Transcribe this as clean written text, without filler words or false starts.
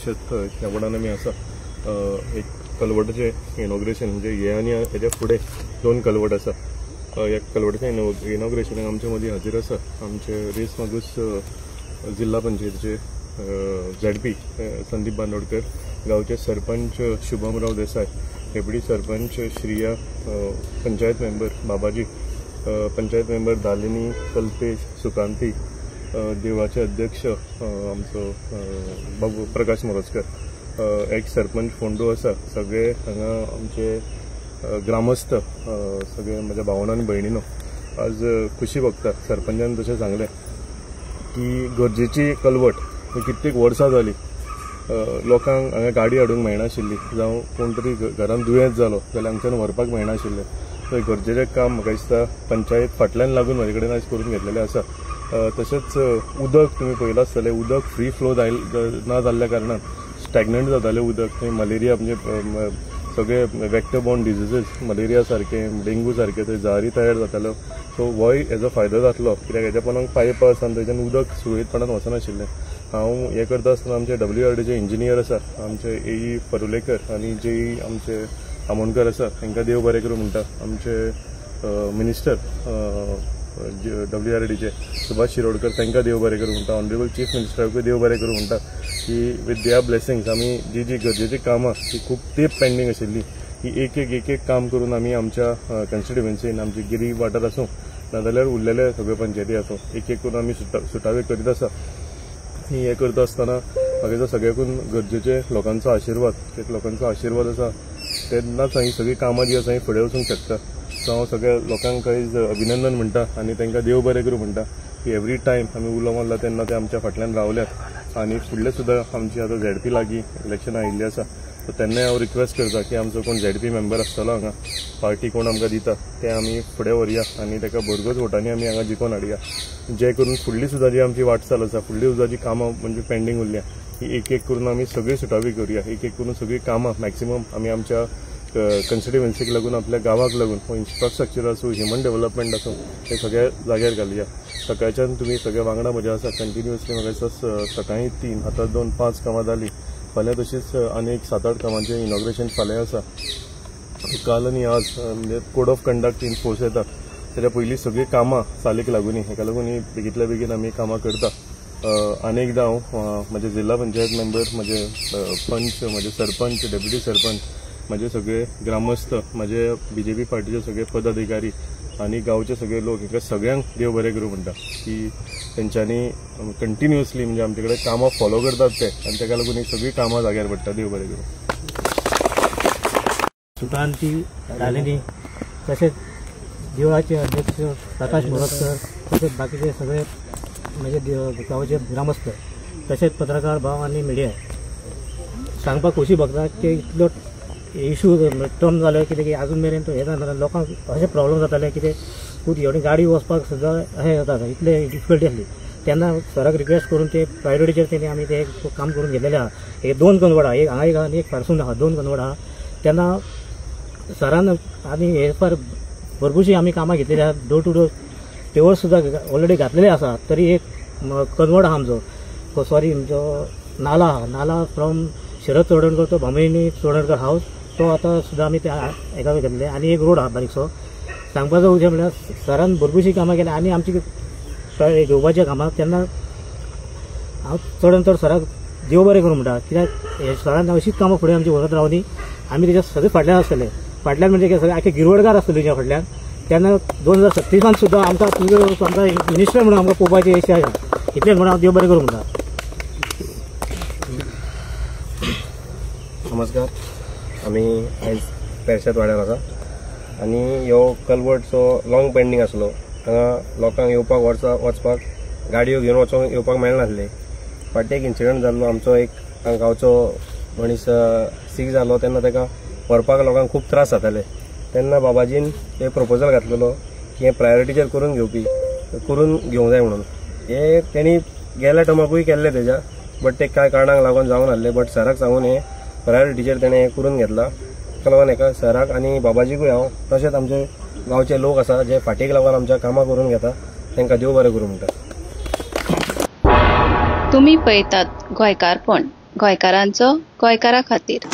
परिषद ह्या वांगडान आमी आसा एक कलवटाचे इनॉग्रेशन म्हणजे हे आनी हेच्या फुडें 2 कलवट आसा ह्या कलवटाच्या इनॉग्रेशनाक आमच्या मदीं हाजीर आसा आमचे रेस मागूस जिल्हा पंचायतीचे ZP संदीप बांदोडकर, गांवचे सरपंच शुभमराव देसाई, डेप्युटी सरपंच श्रिया, पंचायत मेंबर बाबाजी, पंचायत मेंबर दालिनी कल्पेश सुकांती, देवळाचे अध्यक्ष आमचो बाबू प्रकाश मोरजकर, एक सरपंच फोंडू आसा, सगळे हांगा आमचे ग्रामस्थ सगळे म्हज्या भावांनो आनी भयणीनो आज खुशी भोगता। सरपंचान तशें सांगलें की गरजेची कलवट कित्येक वर्सां जाली लोकांक हांगा गाडी हाडूंक मेळनाशिल्ली, जावं कोण तरी घरान दुयेंत जालो जाल्यार हांगच्यान व्हरपाक मेळनाशिल्लें। थंय गरजेचें काम म्हाका दिसता पंचायत फाटल्यान लागून म्हाजे कडेन आज करून घेतलेलें आसा। तशेंच उदक तुमी पळयलां आसतलें, उदक फ्री फ्लो ना जाल्ल्या कारणान स्टॅग्नंट जातालें उदक, थंय मलेरिया म्हणजे सगळे वेक्टर बॉर्न डिजीजीस मलेरिया सारखे डेंगू सारखे थंय जारी तयार जातालो। सो होय हेजो फायदो जातलो कित्याक हेच्या पोंदाक पायप आसा आनी थंयच्यान उदक सुरळीतपणान वचनाशिल्लें। हांव हें करता आसतना आमचे WRDचे इंजिनियर आसा, आमचे AE परुलेकर आनी JE आमचे आमोणकर आसा, तांकां देव बरें करूं म्हणटा। आमचे मिनिस्टर WRDचे सुभाष शिरोडकर तांकां देव बरें करूं म्हणटा। ऑनरेबल चीफ मिनिस्टराकूय देव बरें करूं म्हणटा की विथ देअर ब्लेसिंग्स आमी जी गरजेची कामां ती खूब तेंप पेंडींग आशिल्ली ही एक काम करून आमी आमच्या कॉन्स्टिट्युएन्सीन आमची गिरी वाठार आसूं नाजाल्यार उरलेले सगळे पंचायती आसूं एक करून आमी सुटावे करीत आसा। हें करता आसतना म्हाका दिसता सगळ्याकून गरजेचे लोकांचो आशिर्वाद आसा, तेन्नाच ही सगळीं कामां जी आसा ही फुडें वचूंक शकता। सो हांव सगळ्या लोकांक अभिनंदन म्हणटा आनी तांकां देव बरें करूं म्हणटा की एवरी टायम आमी उलो मारला तेन्ना ते आमच्या फाटल्यान रावल्यात आनी फुडले सुद्दां आमची आतां ZP लागीं इलेक्शनां आयिल्लीं आसा। सो तेन्नाय हांव रिक्वेस्ट करता की आमचो कोण ZP मेंबर आसतलो हांगा पार्टी कोण आमकां दिता ते आमी फुडें व्हरया आनी ताका भरघोस वोटांनी आमी हांगा जिखोवन हाडया, जे करून फुडली सुद्दां जी आमची वाटचाल आसा, फुडली सुद्दां जी कामां म्हणजे पेंडींग उरल्या ही एक करून आमी सगळी सुटावी करूया, एक करून सगळीं कामां मॅक्सिमम आमी आमच्या कॉन्स्टिट्युएन्सीक लागून आपल्या गांवाक लागून इन्फ्रास्ट्रक्चर आसूं ह्युमन डेव्हलपमेंट आसूं हे सगळ्या जाग्यार घालुया। सकाळच्यान तुमी सगळे वांगडा म्हज्या आसा कंटिन्युअसली म्हाका दिसता सकाळीं 3 आतां 2 5 कामां जालीं, फाल्यां तशीच आनी एक 7-8 कामांचें इनॉग्रेशन फाल्यां आसा। काल आनी आज म्हणजे कोड ऑफ कंडक्ट इन्फोर्स येता तेच्या पयलीं सगळीं कामां चालीक लागून हेका लागून ही बेगींतल्या बेगीन आमी कामां करता। आनी एकदां हांव म्हजे जिल्हा पंचायत मेंबर, म्हजे पंच, म्हजे सरपंच, डेप्युटी सरपंच, म्हजे सगळे ग्रामस्थ, म्हजे BJP पार्टीचे सगळे पदाधिकारी आनी गांवचे सगळे लोक हांकां सगळ्यांक देव बरें करूं म्हणटा की तेंच्यांनी कंटिन्युअसली म्हणजे आमचे कडेन कामां फॉलो करतात ते आनी ताका लागून ही सगळीं कामां जाग्यार पडटा। देव बरें करूं। सुकांती दालिनी तसेच देवळाचे अध्यक्ष प्रकाश मोरजकर तसेच बाकीचे सगळे म्हणजे गांवचे ग्रामस्थ तसेच पत्रकार भाव आनी मिडिया सांगपाक खोशी भोगता की इतलो इशू टर्म जालो कित्याक अजून मेरेन तो हे जाता लोकांक अशें प्रॉब्लम जाताले कितें खूब एवढी गाडी वचपाक सुद्दां हें जाता इतले डिफिकल्टी आसली तेन्ना सराक रिक्वेस्ट करून ते प्रायोरिटीचेर तेणी आमी ते काम करून घेतलेले आहा। हे 2 कनवड एक हांगा एक आनी एक फारसून आहा, 2 कनवड आहा। तेन्ना सरान आनी हे फार भरपूरशी आमी कामां घेतलेली आहा, डोर टू डोर तेवळ सुद्दां ऑलरेडी घातलेले आसा। तरी एक कनवड आहा आमचो सॉरी नाला आहा, नाला फ्रॉम शरद चोडणकर तो भामयनी चोडणकर हावस तो आतां सुद्दां आमी त्या हेका घेतलेले आनी एक रोड आहा बारीकसो। सांगपाचो उद्देश म्हळ्यार सरान भरपूरशी कामां केल्या आनी आमची घेवपाच्या कामाक तेन्ना हांव चड सराक देव बरें करूं म्हणटा कित्याक सरान अशीच कामां फुडें आमची व्हरत रावली आमी तेच्या सगळे फाटल्यान आसतले। फाटल्यान म्हणजे सगळे आख्खे गिरवडकार आसतले तेच्या फाटल्यान। तेन्ना 2036 सुद्दां आमकां मिनिस्टर म्हणून आमकां पळोवपाची इच्छा आसा, इतलेंच म्हणून हांव देव बरें करूं म्हणटा। नमस्कार, आमी आयज पेरशेत वाड्यार आसा आनी ह्यो कलवटचो लॉंग पेंडींग आसलो। हांगा लोकांक येवपाक वचपाक गाडयो घेवन येवपाक मेळनासलें। फाटीं एक इन्सिडंट जाल्लो, आमचो एक गांवचो मनीस सीक जालो तेन्ना ताका व्हरपाक लोकांक खूब त्रास जाताले। तेन्ना बाबाजीन एक प्रपोजल घातलेलो की हें प्रायोरिटीचेर करून घेवंक जाय म्हणून। हे तेणी गेल्या टर्माकूय केल्लें तेज्या, बट ते कांय कारणांक लागून जावं नासलें। बट सराक सांगून हें प्रायोरिटीचेर तेणें हें करून घेतला। ताका लागून हेका सराक आनी बाबाजीकूय हांव तशेंच आमचे गांवचे लोक आसा जे फाटीक लागून आमच्या कामां करून घेता तांकां देव बरें करूं म्हणटा। तुम्ही पळयतात गोंयकारपण गोंयकारांचो गोंयकारा खातीर.